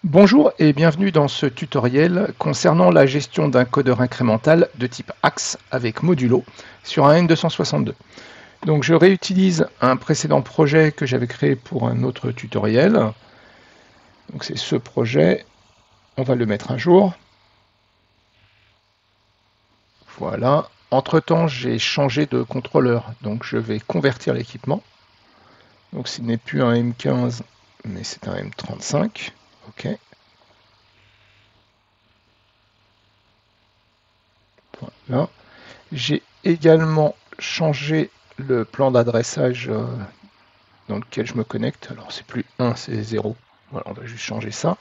Bonjour et bienvenue dans ce tutoriel concernant la gestion d'un codeur incrémental de type AXE avec modulo sur un N262. Donc je réutilise un précédent projet que j'avais créé pour un autre tutoriel. Donc c'est ce projet, on va le mettre à jour. Voilà. Entre-temps, j'ai changé de contrôleur, donc je vais convertir l'équipement. Donc ce n'est plus un M15, mais c'est un M35. OK. Voilà. J'ai également changé le plan d'adressage dans lequel je me connecte. Alors c'est plus 1, c'est 0. Voilà, on va juste changer ça.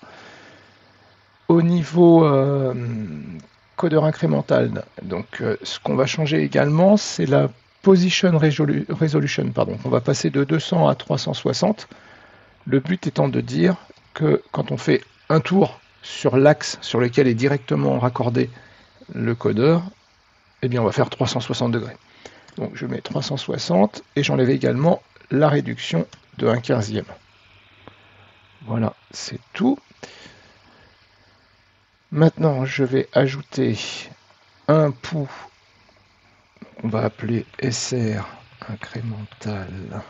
Au niveau codeur incrémental, donc ce qu'on va changer également, c'est la position resolution. Pardon. On va passer de 200 à 360. Le but étant de dire que quand on fait un tour sur l'axe sur lequel est directement raccordé le codeur, eh bien on va faire 360 degrés. Donc je mets 360 et j'enlève également la réduction de 1/15. Voilà, c'est tout. Maintenant, je vais ajouter un pouls, on va appeler SR incrémental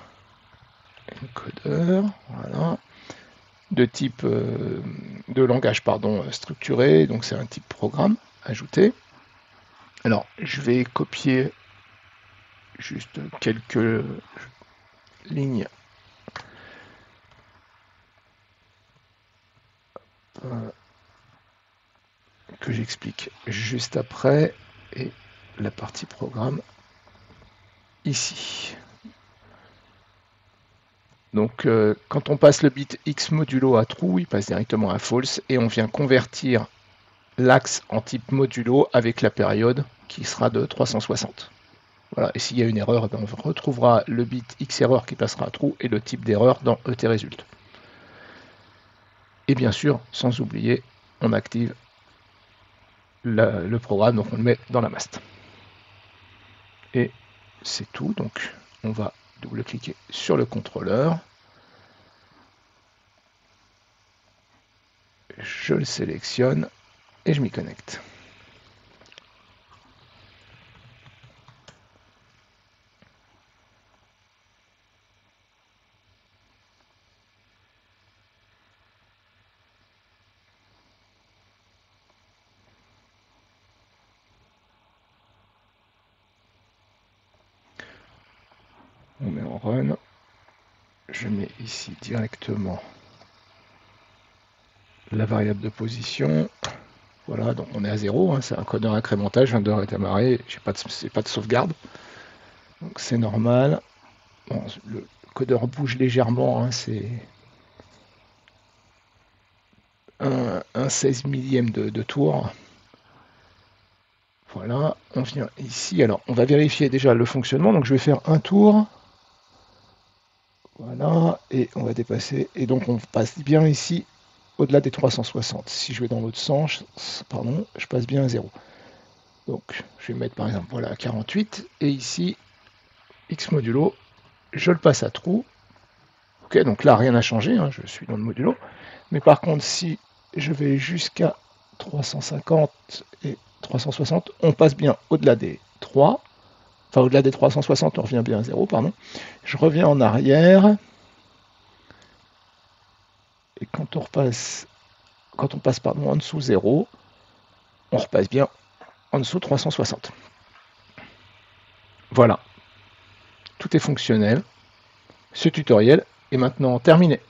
encodeur, voilà, de type de langage structuré, donc c'est un type programme ajouté. Alors, je vais copier juste quelques lignes que j'explique juste après, et la partie programme ici. Donc quand on passe le bit X modulo à true, il passe directement à false, et on vient convertir l'axe en type modulo avec la période qui sera de 360. Voilà, et s'il y a une erreur, on retrouvera le bit X erreur qui passera à true et le type d'erreur dans ET-result. Et bien sûr, sans oublier, on active le programme, donc on le met dans la mast. Et c'est tout, donc on va double-cliquer sur le contrôleur. Je le sélectionne et je m'y connecte. On met en run. Je mets ici directement la variable de position. Voilà, donc on est à 0, hein, c'est un codeur incrémental, je viens de redémarrer, j'ai pas de sauvegarde. Donc c'est normal. Bon, le codeur bouge légèrement, hein, c'est un 16 millième de tour. Voilà, on vient ici. Alors, on va vérifier déjà le fonctionnement. Donc, je vais faire un tour. Voilà, et on va dépasser. Et donc, on passe bien ici au-delà des 360. Si je vais dans l'autre sens, pardon, je passe bien à 0. Donc, je vais mettre par exemple voilà, 48. Et ici, X modulo, je le passe à true. Ok, donc là, rien n'a changé. Hein, je suis dans le modulo. Mais par contre, si je vais jusqu'à 350 et 360, on passe bien au-delà des 3. Enfin, au-delà des 360, on revient bien à 0, pardon. Je reviens en arrière. Et quand on passe en dessous 0, on repasse bien en dessous 360. Voilà. Tout est fonctionnel. Ce tutoriel est maintenant terminé.